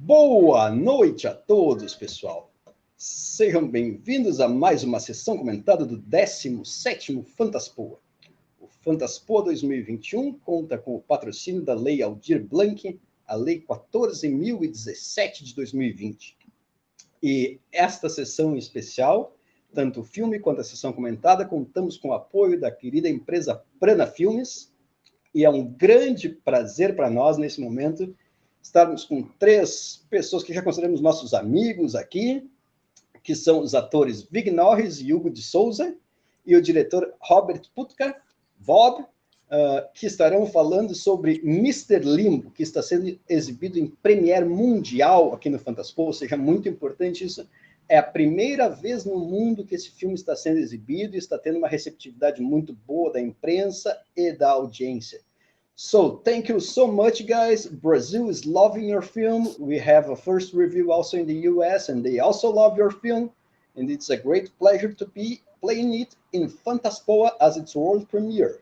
Boa noite a todos, pessoal. Sejam bem-vindos a mais uma sessão comentada do 17º Fantaspoa. O Fantaspoa 2021 conta com o patrocínio da Lei Aldir Blanc, a Lei 14.017 de 2020. E esta sessão em especial, tanto o filme quanto a sessão comentada, contamos com o apoio da querida empresa Prana Filmes, e é um grande prazer para nós, nesse momento, estarmos com 3 pessoas que já consideramos nossos amigos aqui, que são os atores Vig Norris e Hugo de Sousa, e o diretor Roberto Putka, Bob, que estarão falando sobre Mr. Limbo, que está sendo exibido em premiere mundial aqui no Fantaspoa, ou seja, muito importante isso. É a primeira vez no mundo que esse filme está sendo exibido e está tendo uma receptividade muito boa da imprensa e da audiência. So, thank you so much, guys. Brazil is loving your film. We have a first review also in the US, and they also love your film. And it's a great pleasure to be playing it in Fantaspoa as its world premiere.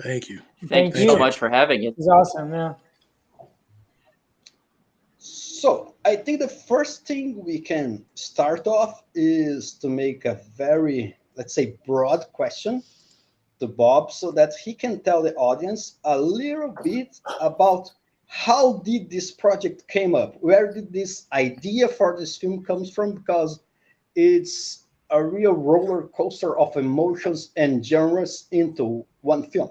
Thank you. Thank you so much for having it. It's awesome, yeah. So, I think the first thing we can start off is to make a very, let's say, broad question to Bob so that he can tell the audience a little bit about how did this project came up? Where did this idea for this film comes from? Because it's a real roller coaster of emotions and genres into one film.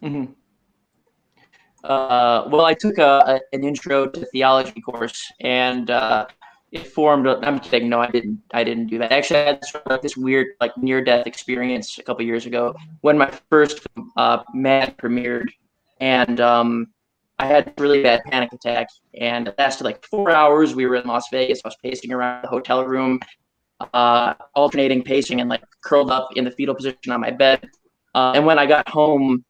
Mm-hmm. Well, I took an intro to theology course, and it formed. I'm kidding. No, I didn't do that. Actually, I had this weird, like, near-death experience a couple years ago when my first Mad premiered, and I had a really bad panic attack, and it lasted like 4 hours. We were in Las Vegas. I was pacing around the hotel room, alternating pacing and like curled up in the fetal position on my bed. And when I got home,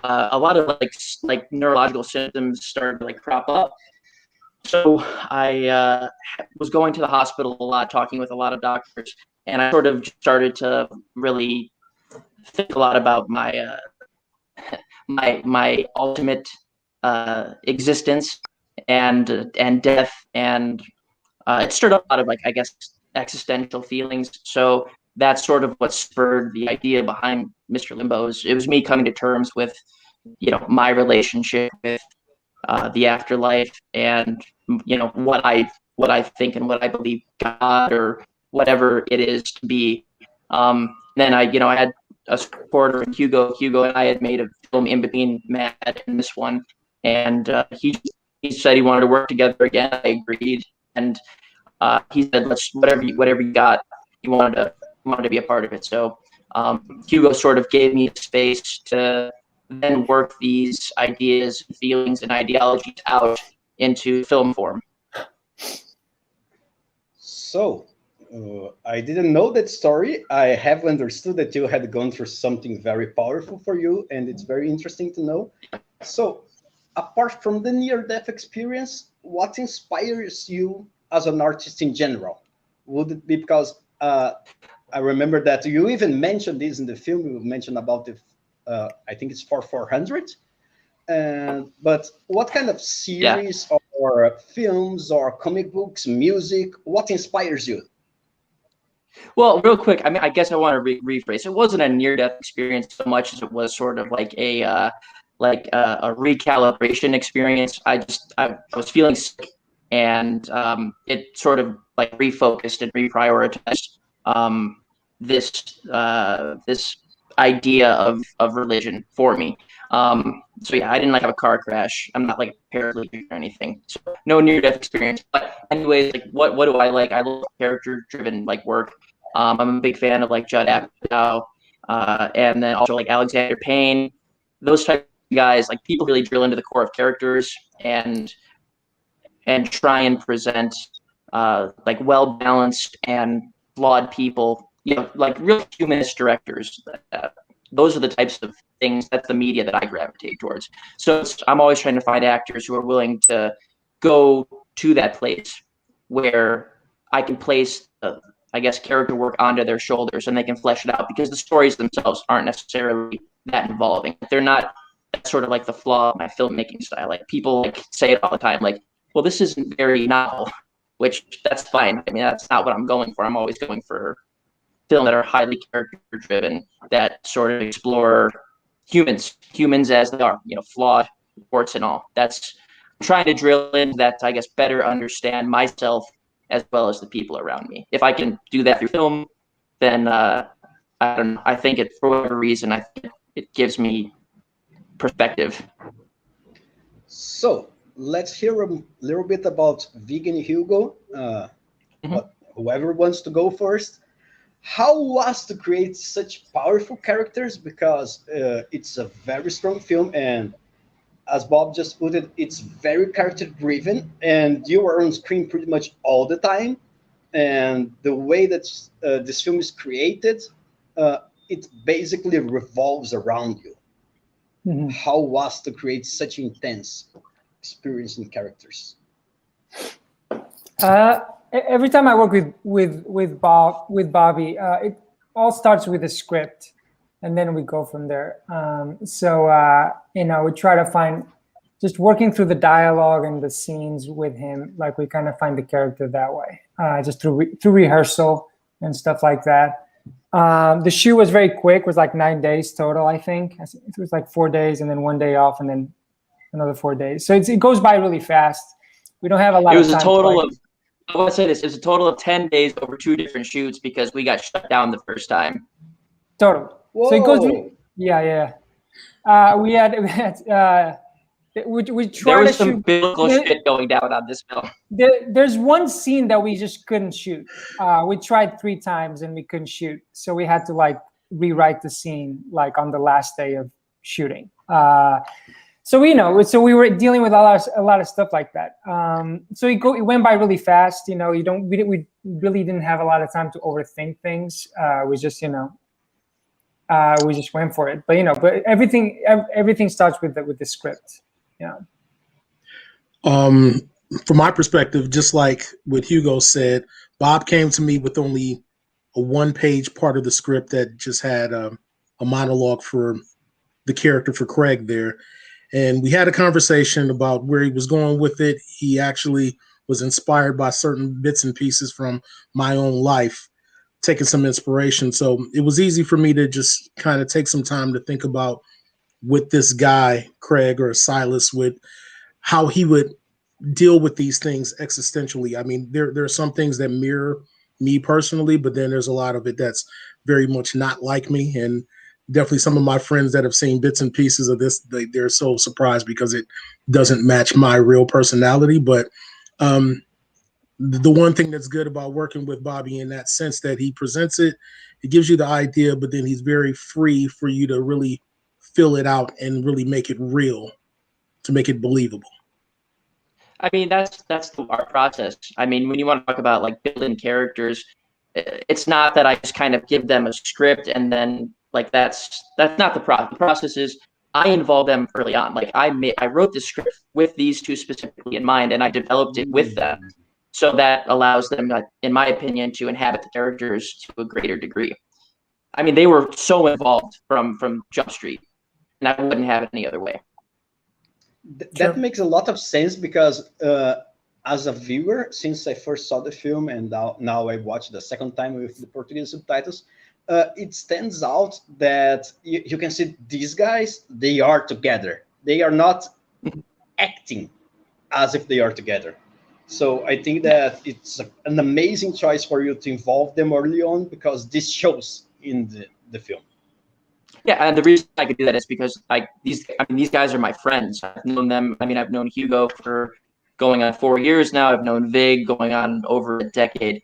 a lot of like neurological symptoms started to like crop up. So I was going to the hospital a lot, talking with a lot of doctors, and I sort of started to really think a lot about my my ultimate existence and death, and it stirred up a lot of, like, I guess, existential feelings. So that's sort of what spurred the idea behind Mr. Limbo. It was me coming to terms with, you know, my relationship with the afterlife, and, you know, what I think and what I believe God or whatever it is to be. Then I had a supporter in Hugo. Hugo and I had made a film in between Mad and this one, and he said he wanted to work together again. I agreed, and he said, "Let's whatever you got." He wanted to be a part of it. So Hugo sort of gave me space to then work these ideas, feelings, and ideologies out into film form. So, I didn't know that story. I have understood that you had gone through something very powerful for you, and it's very interesting to know. So, apart from the near-death experience, what inspires you as an artist in general? Would it be because I remember that you even mentioned this in the film. You mentioned about the, I think it's for 400. But what kind of series or films or comic books, music, what inspires you? Well, real quick, I mean, I guess I want to rephrase. It wasn't a near-death experience so much as it was sort of like a recalibration experience. I was feeling sick, and it sort of like refocused and reprioritized this idea of religion for me. So yeah, I didn't like have a car crash. I'm not like paraplegic or anything. So no near-death experience. But anyways, like what do I like? I love character-driven like work. I'm a big fan of like Judd Apatow, and then also like Alexander Payne. Those type of guys, like people really drill into the core of characters and try and present like well-balanced and flawed people, you know, like real humanist directors. Those are the types of things, that's the media that I gravitate towards. So I'm always trying to find actors who are willing to go to that place where I can place, I guess, character work onto their shoulders and they can flesh it out, because the stories themselves aren't necessarily that involving. They're not that's sort of like the flaw of my filmmaking style. Like people like say it all the time, like, well, this isn't very novel, which that's fine. I mean, that's not what I'm going for. I'm always going for film that are highly character driven, that sort of explore humans as they are, you know, flawed, warts and all. That's trying to drill into that to, I guess, better understand myself as well as the people around me. If I can do that through film, then I don't know. I think it, for whatever reason, I think it gives me perspective. So let's hear a little bit about Vig and Hugo. Whoever wants to go first. How was to create such powerful characters? Because it's a very strong film, and as Bob just put it, it's very character driven, and you are on screen pretty much all the time. And the way that this film is created, it basically revolves around you. Mm-hmm. How was to create such intense experience in characters? Every time I work with Bobby, it all starts with a script, and then we go from there. You know, we try to find, just working through the dialogue and the scenes with him, like we kind of find the character that way, just through rehearsal and stuff like that. The shoot was very quick, was like 9 days total, I think. It was like 4 days and then 1 day off and then another 4 days. So it goes by really fast. We don't have a lot of time. It was a total of, I want to say this, it was a total of 10 days over 2 different shoots because we got shut down the first time. Total. Whoa. So it goes, yeah. We tried there was to some shoot biblical shit going down on this film. There's one scene that we just couldn't shoot. We tried 3 times and we couldn't shoot, so we had to like rewrite the scene like on the last day of shooting. So we were dealing with a lot of stuff like that. So it went by really fast. You know, we really didn't have a lot of time to overthink things. We just we just went for it. But everything starts with the script. Yeah. From my perspective, just like what Hugo said, Bob came to me with only a 1-page part of the script that just had a monologue for the character for Craig there. And we had a conversation about where he was going with it. He actually was inspired by certain bits and pieces from my own life, taking some inspiration. So it was easy for me to just kind of take some time to think about with this guy, Craig or Silas, with how he would deal with these things existentially. I mean, there are some things that mirror me personally, but then there's a lot of it that's very much not like me. And definitely some of my friends that have seen bits and pieces of this, they're so surprised because it doesn't match my real personality. But the one thing that's good about working with Bobby in that sense that he presents it, it gives you the idea, but then he's very free for you to really fill it out and really make it real, to make it believable. I mean, that's the art process. I mean, when you want to talk about like building characters, it's not that I just kind of give them a script and then like that's not the process. The process is I involve them early on. Like I wrote the script with these 2 specifically in mind, and I developed it with them. So that allows them, in my opinion, to inhabit the characters to a greater degree. I mean, they were so involved from Jump Street, and I wouldn't have it any other way. That makes a lot of sense because as a viewer, since I first saw the film and now I watched the second time with the Portuguese subtitles, it stands out that you can see these guys, they are together. They are not acting as if they are together. So I think that it's an amazing choice for you to involve them early on because this shows in the film. Yeah, and the reason I could do that is because these guys are my friends. I've known them. I mean, I've known Hugo for going on 4 years now. I've known Vig going on over a decade.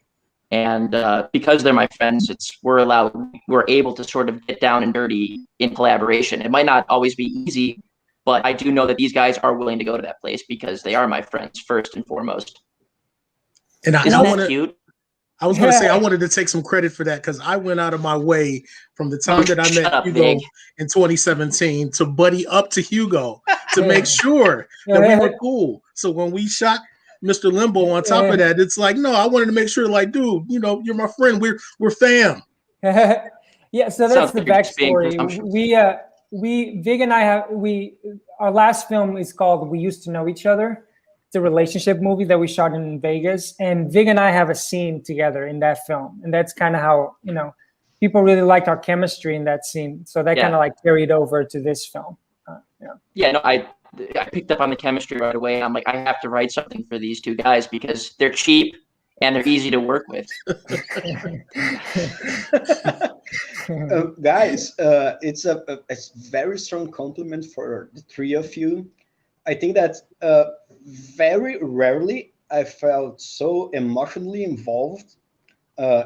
And because they're my friends, we're able to sort of get down and dirty in collaboration. It might not always be easy, but I do know that these guys are willing to go to that place because they are my friends first and foremost. And Isn't that cute? I was going to say, I wanted to take some credit for that because I went out of my way from the time that I met Hugo in 2017 to buddy up to Hugo to make sure that we were cool. So when we shot Mr. Limbo on top of that, it's like, no, I wanted to make sure, like, dude, you're my friend. We're fam. Yeah, so that's the backstory. Vig and I our last film is called We Used to Know Each Other. It's a relationship movie that we shot in Vegas, and Vig and I have a scene together in that film, and that's kind of how, you know, people really liked our chemistry in that scene, so that kind of like carried over to this film. No, I picked up on the chemistry right away. I'm like, I have to write something for these two guys because they're cheap and they're easy to work with. Guys, it's a very strong compliment for the three of you. I think that very rarely I felt so emotionally involved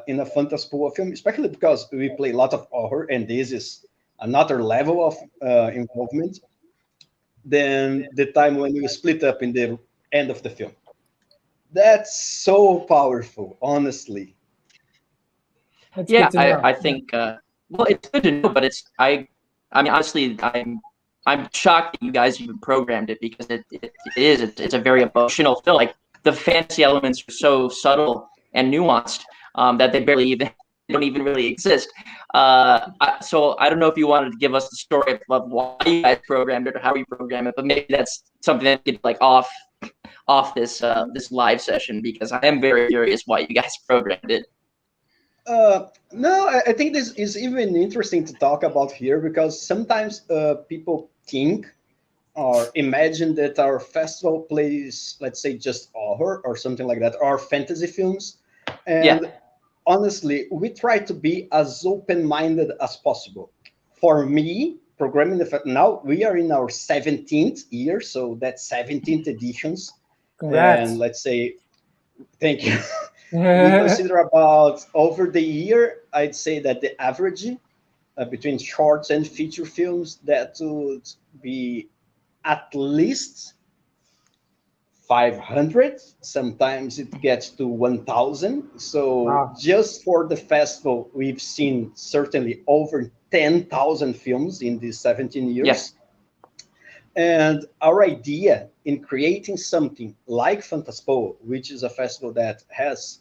in a Fantaspoa film, especially because we play a lot of horror, and this is another level of involvement than the time when we split up in the end of the film. That's so powerful, honestly. That's I think well, it's good to know, but I mean, honestly, I'm shocked that you guys even programmed it, because it's a very emotional film. Like, the fantasy elements are so subtle and nuanced that they don't even really exist. So I don't know if you wanted to give us the story of why you guys programmed it or how you programmed it, but maybe that's something that could like off this live session, because I am very curious why you guys programmed it. No, I think this is even interesting to talk about here, because sometimes people think or imagine that our festival plays, let's say, just horror or something like that, or fantasy films. And honestly, we try to be as open-minded as possible. For me, programming now we are in our 17th year, so that's 17th editions. Congrats. And let's say, thank you. We consider about, over the year, I'd say that the average between shorts and feature films, that would be at least 500. Sometimes it gets to 1,000. So Wow. just for the festival, we've seen certainly over 10,000 films in these 17 years. Yes. And our idea in creating something like Fantaspoa, which is a festival that has,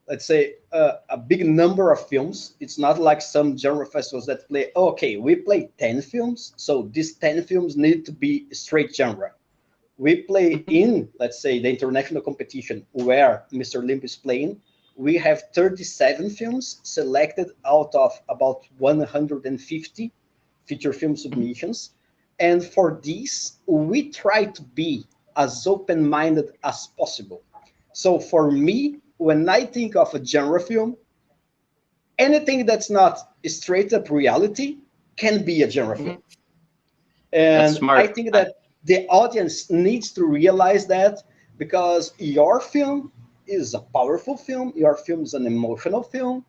let's say, a big number of films. It's not like some genre festivals that play, okay, we play 10 films, so these 10 films need to be straight genre. We play in, let's say, the international competition where Mr. Limbo is playing. We have 37 films selected out of about 150 feature film submissions. And for these, we try to be as open-minded as possible. So for me, when I think of a genre film, anything that's not straight up reality can be a genre film. And I think that the audience needs to realize that, because your film is a powerful film, your film is an emotional film,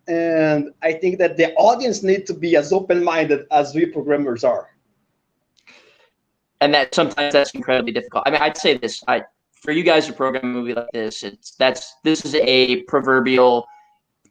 and I think that the audience needs to be as open-minded as we programmers are. And that sometimes that's incredibly difficult. I mean, I'd say this: for you guys to program a movie like this, this is a proverbial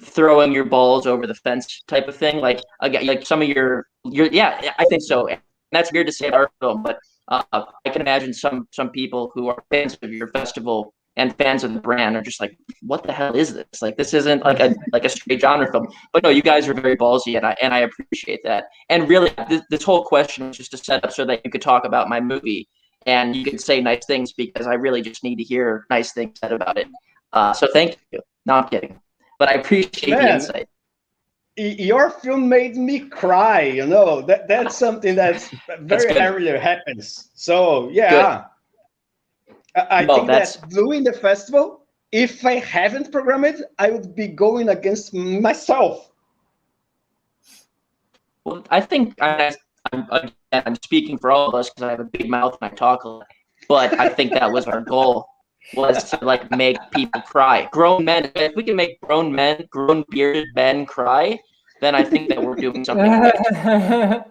throwing your balls over the fence type of thing. Like, again, like some of your I think so. And that's weird to say about our film, but I can imagine some people who are fans of your festival and fans of the brand are just like, what the hell is this? Like, this isn't like a straight genre film. But no, you guys are very ballsy, and I appreciate that. And really, this whole question was just to set up so that you could talk about my movie and you could say nice things, because I really just need to hear nice things said about it. So thank you. No, I'm kidding. But I appreciate the insight. Your film made me cry, you know. That's something that's very rarely happens. So yeah. Good. I think that doing the festival, if I haven't programmed it, I would be going against myself. Well, I think I'm speaking for all of us because I have a big mouth and I talk a lot. But I think that was our goal, was to like make people cry. Grown men. If we can make grown bearded men cry, then I think that we're doing something right.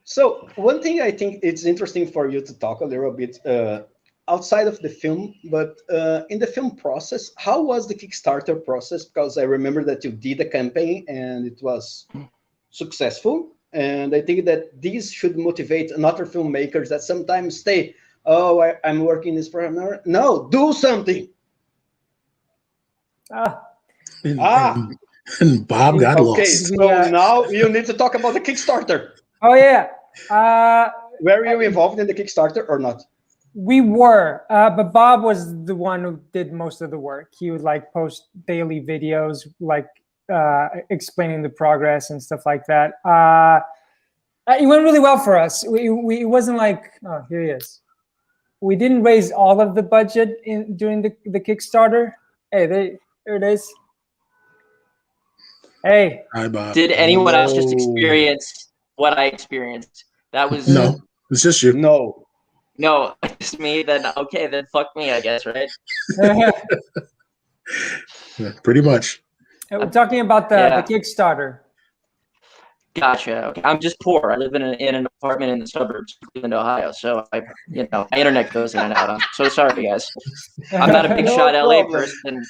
So one thing I think it's interesting for you to talk a little bit outside of the film, but in the film process, how was the Kickstarter process? Because I remember that you did a campaign and it was successful. And I think that this should motivate other filmmakers that sometimes say, oh, I'm working this program. No, do something. And Bob got lost. Okay, so now you need to talk about the Kickstarter. Oh yeah. Were you involved in the Kickstarter or not? We were, but Bob was the one who did most of the work. He would like post daily videos, like explaining the progress and stuff like that. It went really well for us. It wasn't like, oh, here he is. We didn't raise all of the budget during the Kickstarter. Hey, there it is. Hey. Hi, Bob. Did anyone else just experience what I experienced? That was no. It's just you. No. No, it's me. Then okay, then fuck me, I guess, right? Yeah, pretty much. We're talking about the Kickstarter. Gotcha. Okay. I'm just poor. I live in an apartment in the suburbs of Cleveland, Ohio. So my internet goes in and out. I'm so sorry, guys. I'm not a big shot LA person.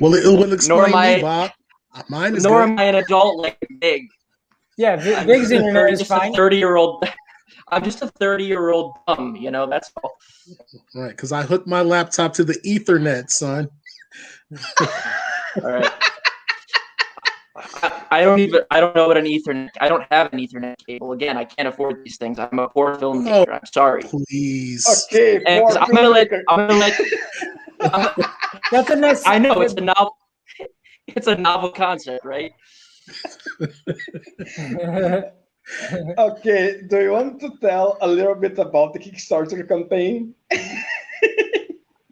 Well, it will explain me, Bob. Mine is nor good. am I an adult like Vig. Yeah, Vig's internet is fine. 30-year-old. I'm just a 30-year-old bum. That's all. Right, because I hooked my laptop to the Ethernet, son. All right. I don't know what an Ethernet. I don't have an Ethernet cable. Again, I can't afford these things. I'm a poor filmmaker. I'm sorry. Please. Okay, I'm gonna let. That's a nice. I know it's a novel. It's a novel concept, right? Okay, do you want to tell a little bit about the Kickstarter campaign?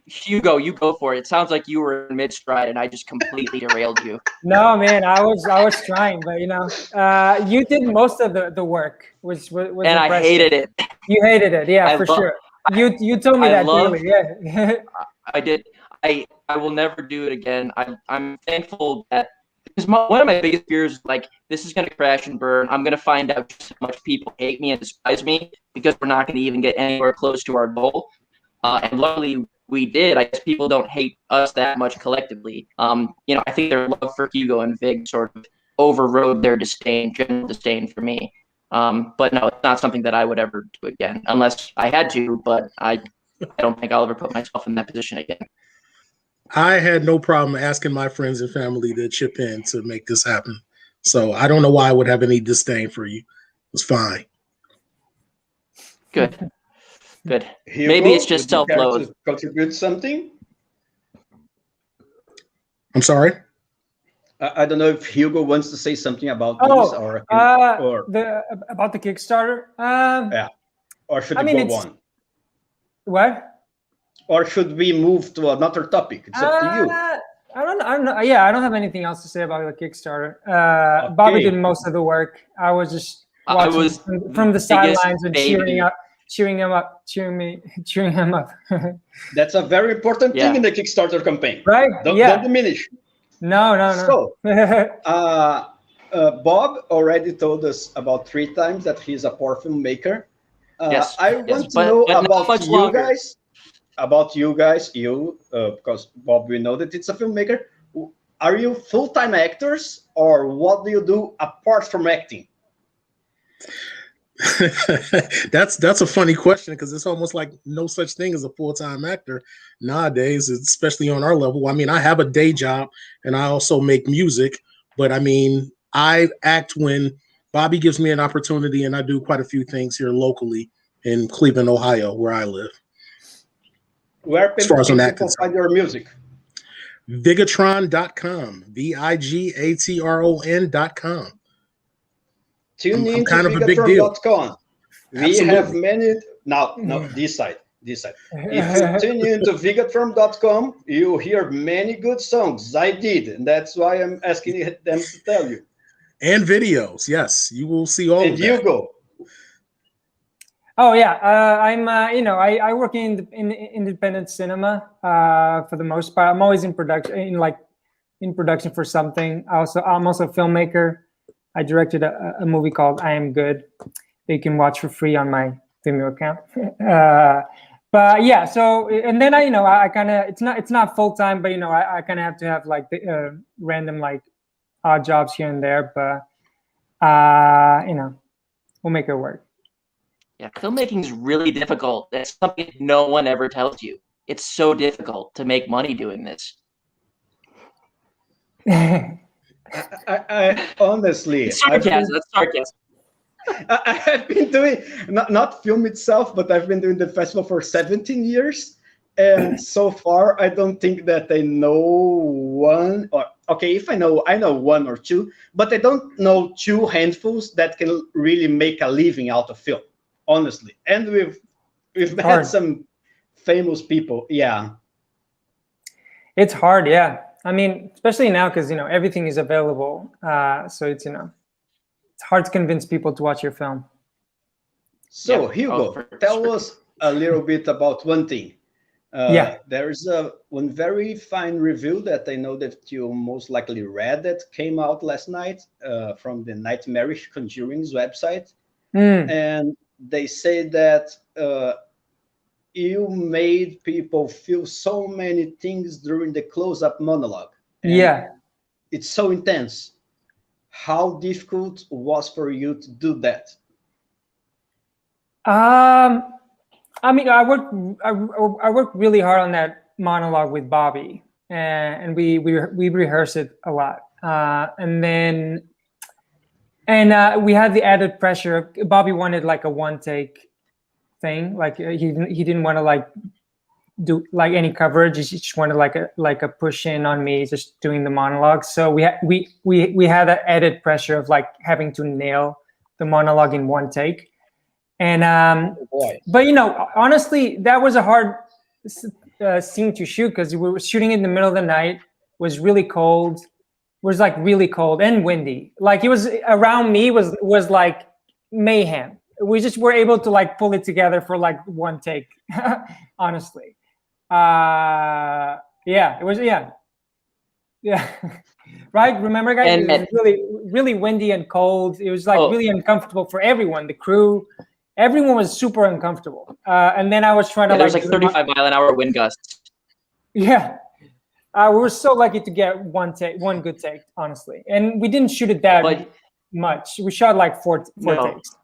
Hugo, you go for it. It sounds like you were in mid-stride and I just completely derailed you. No, man, I was trying, but you did most of the work, which was and impressive. I hated it. You hated it, yeah, for sure. You told me that clearly, yeah. I did. I will never do it again. I'm thankful that because one of my biggest fears is like this is going to crash and burn. I'm going to find out just how much people hate me and despise me because we're not going to even get anywhere close to our goal. And luckily we did. I guess people don't hate us that much collectively. I think their love for Hugo and Vig sort of overrode their general disdain for me. But no, it's not something that I would ever do again unless I had to. But I don't think I'll ever put myself in that position again. I had no problem asking my friends and family to chip in to make this happen. So I don't know why I would have any disdain for you. It's fine. Good. Good. Hugo, maybe it's just self-loathe. Contribute something? I'm sorry? I don't know if Hugo wants to say something about this or about the Kickstarter. Yeah. Or should we go on? What? Or should we move to another topic? It's up to you. I don't know. Yeah, I don't have anything else to say about the Kickstarter. Okay. Bobby did most of the work. I was just watching from the sidelines and cheering him up. That's a very important thing in the Kickstarter campaign. Right? Don't diminish. No. So, Bob already told us about 3 times that he's a poor filmmaker. Yes. I want to know about you guys. About you guys, because Bob, we know that it's a filmmaker. Are you full-time actors, or what do you do apart from acting? That's a funny question because it's almost like no such thing as a full-time actor nowadays, especially on our level. I mean, I have a day job and I also make music, but I mean, I act when Bobby gives me an opportunity, and I do quite a few things here locally in Cleveland, Ohio, where I live. Where people can find your music? Vigatron.com. Vigatron.com. Tune in to Vigatron.com. We have many this side. If you tune in to Vigatron.com, you hear many good songs. I did, and that's why I'm asking them to tell you. And videos, yes, you will see all of that. And you go. Oh yeah, I'm. I work in independent cinema for the most part. I'm always in production, in production for something. I'm also a filmmaker. I directed a movie called I Am Good that you can watch for free on my Vimeo account. But yeah, so and then I kind of it's not full time, but I kind of have to have like the random odd jobs here and there. But we'll make it work. Yeah, filmmaking is really difficult. That's something no one ever tells you. It's so difficult to make money doing this. I honestly, It's sarcasm. That's sarcasm. I have been doing not film itself, but I've been doing the festival for 17 years, and so far I don't think that I know one. Or okay, if I know one or two, but I don't know two handfuls that can really make a living out of film, honestly. And we've had some famous people, yeah. It's hard, yeah. I mean, especially now because everything is available, so it's it's hard to convince people to watch your film. So Hugo, tell us a little bit about one thing. There's one very fine review that I know that you most likely read that came out last night from the Nightmarish Conjurings website, and they say that you made people feel so many things during the close-up monologue. And it's so intense. How difficult was for you to do that? I mean, I worked really hard on that monologue with Bobby, and we rehearsed it a lot, and we had the added pressure. Bobby wanted like a one take thing, like he didn't want to like do like any coverage. He just wanted like a push in on me just doing the monologue. So we had that added pressure of like having to nail the monologue in one take. And but honestly, that was a hard scene to shoot because we were shooting in the middle of the night. It was really cold. It was like really cold and windy. Like it was around me was like mayhem. We just were able to like pull it together for like one take. Honestly, it was right. Remember, guys, it was really windy and cold. It was like really uncomfortable for everyone. The crew. Everyone was super uncomfortable, and then I was trying to. There was like 35-mile-an-hour wind gusts. Yeah, we were so lucky to get one good take, honestly, and we didn't shoot it that much. We shot like four takes.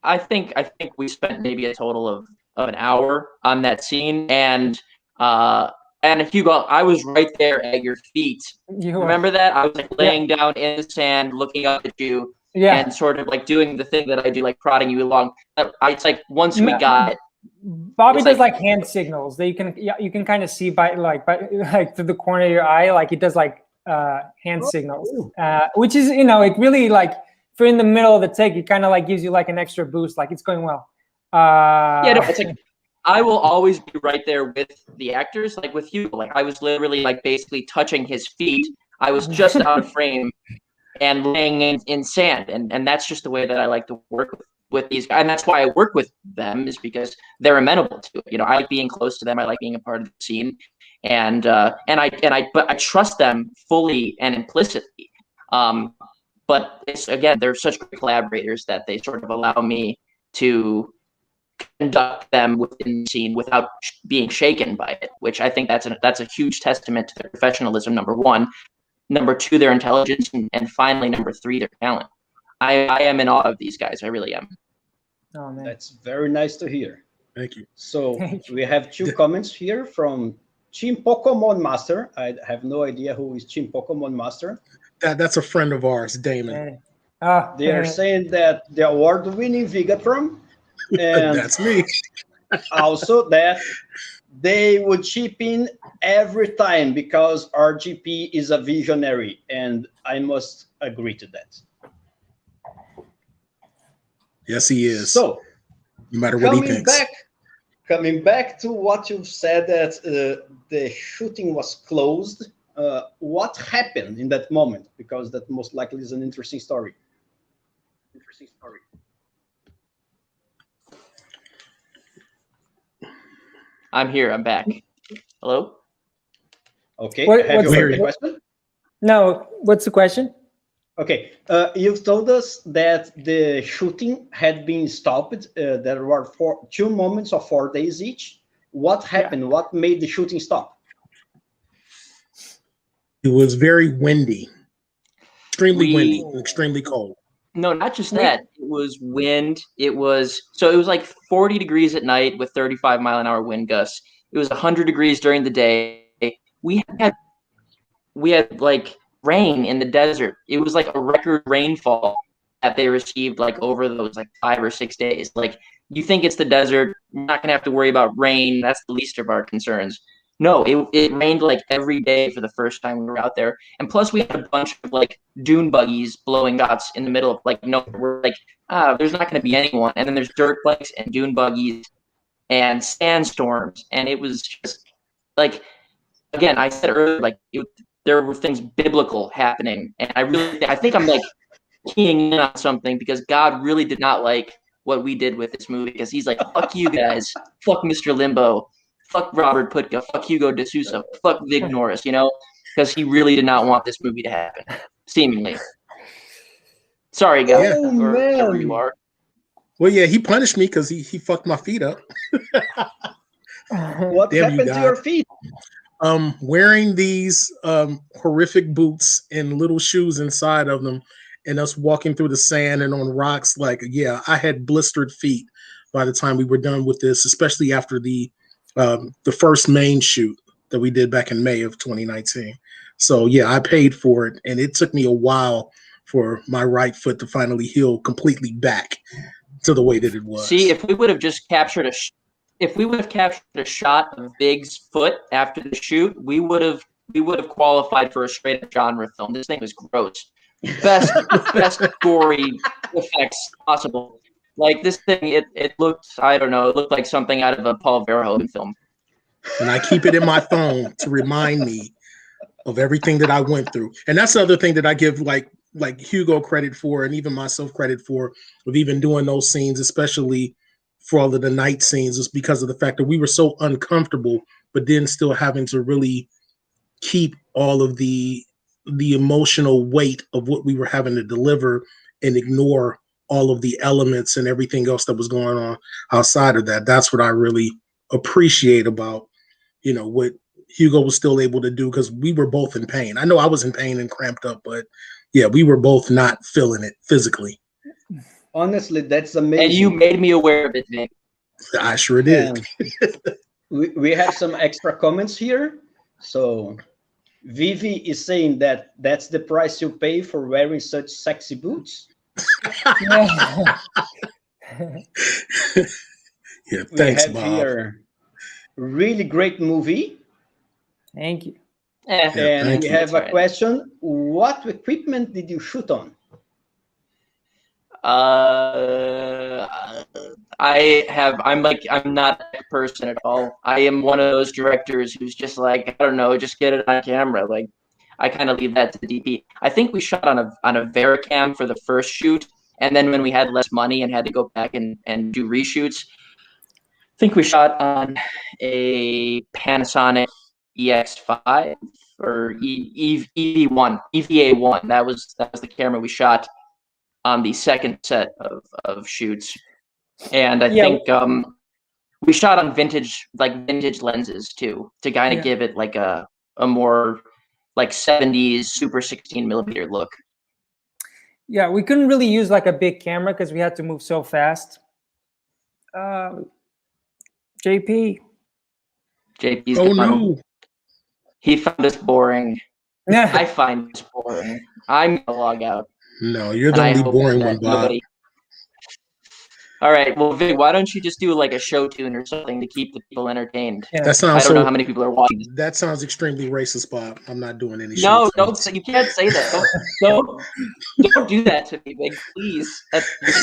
I think we spent maybe a total of an hour on that scene, and Hugo, I was right there at your feet. Remember that? I was like laying down in the sand, looking up at you. And sort of like doing the thing that I do, like prodding you along. It's like once we got it. Bobby does like hand signals that you can kind of see by through the corner of your eye. Like he does like hand signals, which is it really like if you're in the middle of the take, it kind of like gives you like an extra boost. Like it's going well. It's like I will always be right there with the actors. Like with you, like I was literally like basically touching his feet. I was just out of frame. And laying in sand, and that's just the way that I like to work with these guys, and that's why I work with them is because they're amenable to it. I like being close to them. I like being a part of the scene, but I trust them fully and implicitly. But they're such great collaborators that they sort of allow me to conduct them within the scene without being shaken by it, which I think that's a huge testament to their professionalism. Number one. Number two, their intelligence, and finally, number three, their talent. I am in awe of these guys. I really am. Oh man, that's very nice to hear. Thank you. So we have two comments here from Team Pokemon Master. I have no idea who is Team Pokemon Master. That's a friend of ours, Damon. They are saying that the award-winning Vigatron, and that's me. Also that they would chip in every time because RGP is a visionary, and I must agree to that. Yes, he is. So, no matter what he thinks. Coming back to what you said that the shooting was closed, what happened in that moment? Because that most likely is an interesting story. I'm here. I'm back. Hello? Okay. Have you heard the question? No. What's the question? Okay. You've told us that the shooting had been stopped. There were 2 moments of 4 days each. What happened? Yeah. What made the shooting stop? It was very windy. Extremely windy and extremely cold. No, not just that. It was wind. It was like 40 degrees at night with 35-mile-an-hour wind gusts. It was 100 degrees during the day. We had like rain in the desert. It was like a record rainfall that they received like over those like 5 or 6 days. Like, you think it's the desert, you're not gonna have to worry about rain. That's the least of our concerns. No, it rained like every day for the first time we were out there. And plus we had a bunch of like dune buggies blowing dots in the middle of like nowhere. We're like, there's not gonna be anyone. And then there's dirt bikes and dune buggies and sandstorms. And it was just like, again, I said earlier, like there were things biblical happening. And I think I'm like keying in on something, because God really did not like what we did with this movie, because he's like, fuck you guys, fuck Mr. Limbo, fuck Robert Putka, fuck Hugo de Sousa, fuck Vig Norris, you know, because he really did not want this movie to happen, seemingly. Sorry, guys, wherever you are. Well, yeah, he punished me because he fucked my feet up. What happened to your feet? Wearing these horrific boots and little shoes inside of them, and us walking through the sand and on rocks. Like, yeah, I had blistered feet by the time we were done with this, especially after the first main shoot that we did back in May of 2019. So yeah, I paid for it, and it took me a while for my right foot to finally heal completely back to the way that it was. See, if we would have just captured a shot of Big's foot after the shoot, we would have qualified for a straight up genre film. This thing was gross. Best gory effects possible. Like, this thing, it looked, I don't know, it looked like something out of a Paul Verhoeven film. And I keep it in my phone to remind me of everything that I went through. And that's the other thing that I give like Hugo credit for, and even myself credit for, of even doing those scenes, especially for all of the night scenes, is because of the fact that we were so uncomfortable, but then still having to really keep all of the emotional weight of what we were having to deliver and ignore all of the elements and everything else that was going on outside of that. That's what I really appreciate about, you know, what Hugo was still able to do, because we were both in pain. I know I was in pain and cramped up, but yeah, we were both not feeling it physically. Honestly, that's amazing. And you made me aware of it, Nick. I sure did. We have some extra comments here. So Vivi is saying that that's the price you pay for wearing such sexy boots. Yeah, thanks, we have Bob. here really great movie. Thank you. And we have a question. What equipment did you shoot on? I'm not a person at all. I am one of those directors who's just like, I don't know, just get it on camera. Like, I kind of leave that to the DP. I think we shot on a Vericam for the first shoot, and then when we had less money and had to go back and do reshoots, I think we shot on a Panasonic EX5 or EVA1. That was the camera we shot on the second set of shoots. And I think we shot on vintage lenses too, to kind of give it like a more like 70s Super 16mm look. Yeah, we couldn't really use like a big camera because we had to move so fast. JP's oh no, he found us boring. Yeah, I find this boring. I'm gonna log out. No, you're the only boring one, Bob. All right, well, Vig, why don't you just do like a show tune or something to keep the people entertained? Yeah. That sounds. I don't know how many people are watching. That sounds extremely racist, Bob. I'm not doing any. No, you can't say that. Don't do that to me, Vig. Please,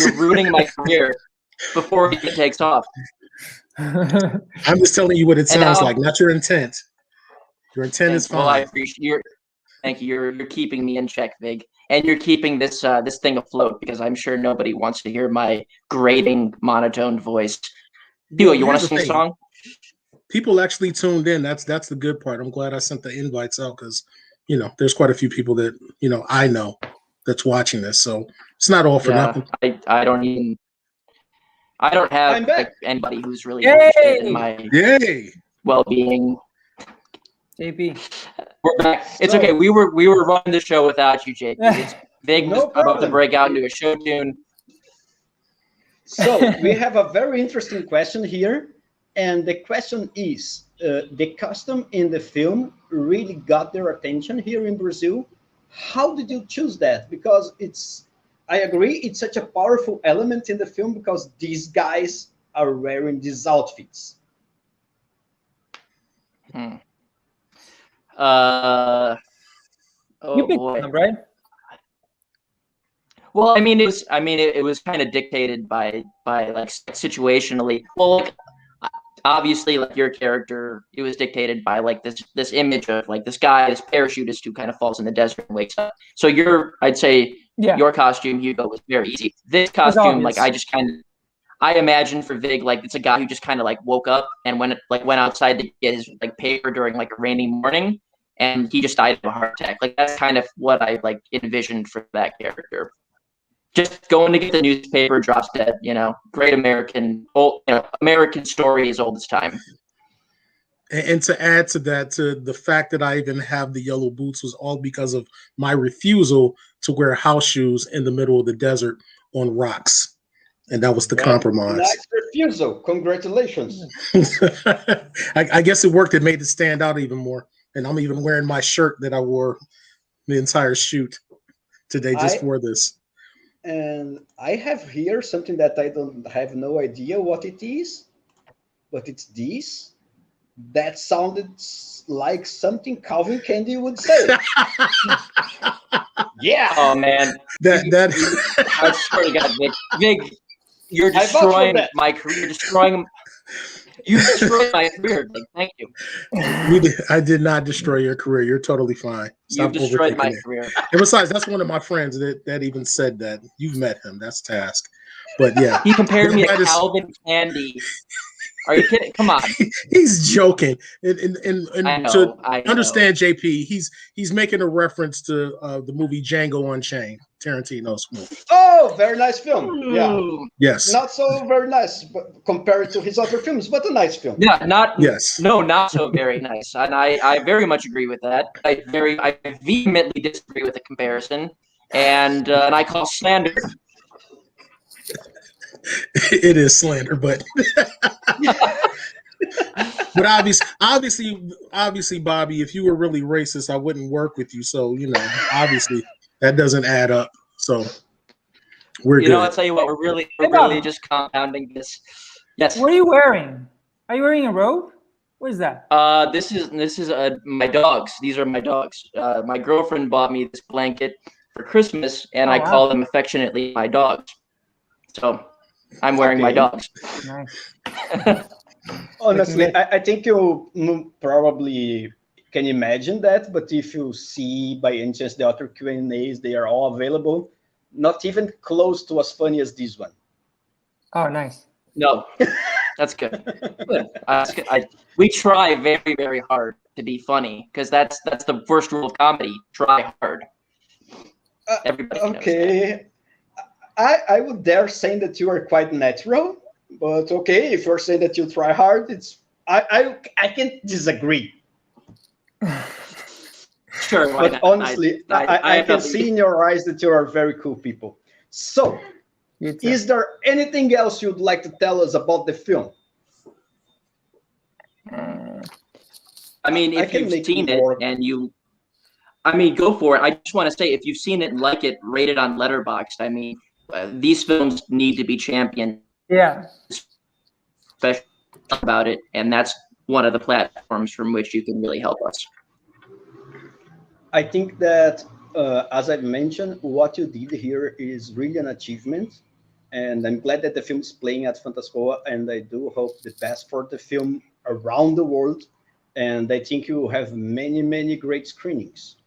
you're ruining my career before it takes off. I'm just telling you what it sounds like, not your intent. Your intent is fine. Well, I appreciate thank you. You're keeping me in check, Vig. And you're keeping this thing afloat, because I'm sure nobody wants to hear my grating, monotoned voice. Hugo, you want to sing a song? People actually tuned in. That's the good part. I'm glad I sent the invites out, because, you know, there's quite a few people that, you know, I know that's watching this. So it's not all for nothing. I don't have like, anybody who's really interested in my well-being. JP, we're back. It's okay. We were running the show without you, JP. It's Vig was about to break out into a show tune. So we have a very interesting question here, and the question is: the costume in the film really got their attention here in Brazil. how did you choose that? Because I agree, it's such a powerful element in the film because these guys are wearing these outfits. Oh You picked boy. them, right? Well, I mean, it was kind of dictated by like situationally. Well, like, obviously, like your character, it was dictated by like this image of like this guy, this parachutist who kind of falls in the desert and wakes up. So I'd say your costume, Hugo, was very easy. This costume, like I imagine for Vig, like it's a guy who just kind of like woke up and went outside to get his like paper during like a rainy morning, and he just died of a heart attack. Like that's kind of what I like envisioned for that character. Just going to get the newspaper, drops dead. Great American story as old as time. And to add to that, to the fact that I even have the yellow boots was all because of my refusal to wear house shoes in the middle of the desert on rocks. And that was the compromise. Nice refusal. Congratulations. I guess it worked. It made it stand out even more. And I'm even wearing my shirt that I wore the entire shoot today just for this. And I have here something that I don't have no idea what it is, but it's this. That sounded like something Calvin Candy would say. Yeah. Oh man. I swear to God, Vig, you're destroying my career. You destroyed my career. Like, thank you. I did not destroy your career. You're totally fine. You destroyed my career. And besides, that's one of my friends that even said that. You've met him. That's Task. But yeah. He compared me to Calvin Candy. Are you kidding? Come on. He's joking. And I know, to understand JP, he's making a reference to the movie Django Unchained, Tarantino's movie. Oh, very nice film. Yeah. Yes. Not so very nice, but compared to his other films, but a nice film. Yeah, not so very nice. And I very much agree with that. I vehemently disagree with the comparison, and I call slander. It is slander, but obviously, Bobby, if you were really racist, I wouldn't work with you. So obviously that doesn't add up. So we're good. I'll tell you what, we're really just compounding this. Yes. What are you wearing? Are you wearing a robe? What is that? This is my dogs. These are my dogs. My girlfriend bought me this blanket for Christmas, and I call them affectionately my dogs. So I'm wearing my dogs. Nice. Honestly, I think you probably can imagine that, but if you see by any chance the other Q&As, they are all available. Not even close to as funny as this one. Oh, nice. No, that's good. We try very, very hard to be funny because that's the first rule of comedy. Try hard. Everybody knows that. I would dare say that you are quite natural, but okay, if you're saying that you try hard, I can't disagree. Sure, why but not? Honestly, I can see in your eyes that you are very cool people. So, is there anything else you'd like to tell us about the film? I mean, if you've seen it and go for it. I just want to say, if you've seen it and like it, rate it on Letterboxd. I mean, these films need to be championed. Yeah. Especially about it, and that's one of the platforms from which you can really help us. I think that, as I've mentioned, what you did here is really an achievement, and I'm glad that the film is playing at Fantaspoa, and I do hope the best for the film around the world, and I think you have many, many great screenings.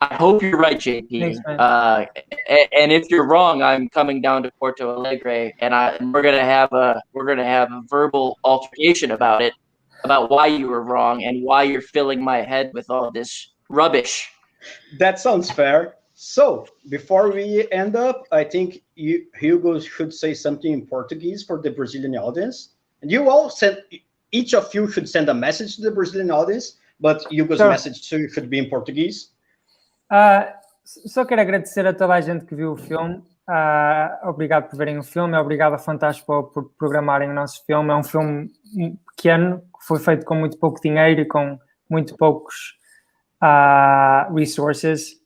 I hope you're right, JP. And if you're wrong, I'm coming down to Porto Alegre, and we're gonna have a verbal altercation about it, about why you were wrong and why you're filling my head with all this rubbish. That sounds fair. So before we end up, I think Hugo should say something in Portuguese for the Brazilian audience, and each of you should send a message to the Brazilian audience, but Hugo's message should be in Portuguese. Só quero agradecer a toda a gente que viu o filme. Obrigado por verem o filme. Obrigado a Fantaspoa por programarem o nosso filme. É um filme pequeno, que foi feito com muito pouco dinheiro e com muito poucos resources.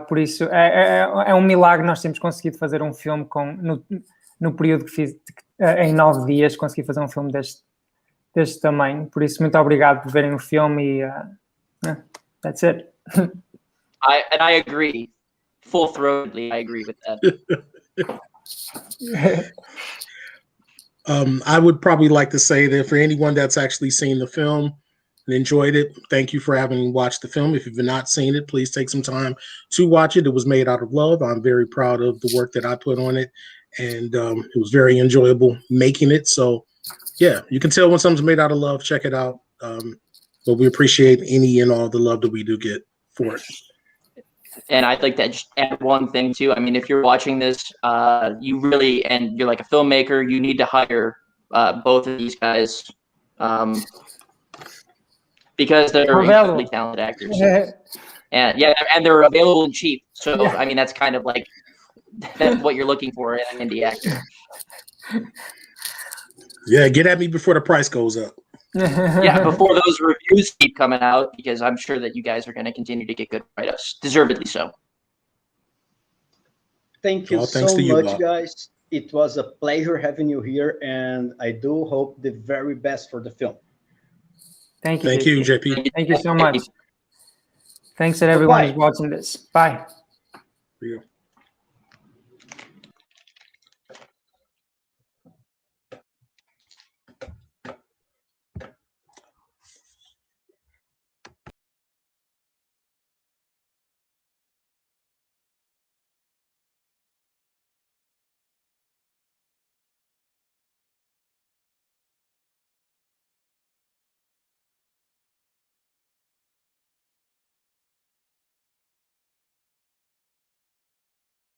Por isso, é um milagre nós termos conseguido fazer um filme no período que fiz, em 9 dias, consegui fazer um filme deste tamanho. Por isso, muito obrigado por verem o filme e that's it. I agree. Full-throatedly, I agree with that. I would probably like to say that for anyone that's actually seen the film and enjoyed it, thank you for having watched the film. If you've not seen it, please take some time to watch it. It was made out of love. I'm very proud of the work that I put on it, and it was very enjoyable making it. So, yeah, you can tell when something's made out of love. Check it out. But we appreciate any and all the love that we do get for it. And I'd like to just add one thing too. I mean, if you're watching this, you really, and you're like a filmmaker, you need to hire both of these guys because they're incredibly talented actors. And and they're available and cheap. So I mean, that's kind of like that's what you're looking for in an indie actor. Yeah, get at me before the price goes up. Yeah, before those reviews keep coming out, because I'm sure that you guys are going to continue to get good write-ups, deservedly so. Thank you so much, guys. It was a pleasure having you here, and I do hope the very best for the film. Thank you. Thank you, JP. Thank you so much. Thanks to everyone who's watching this. Bye. See you.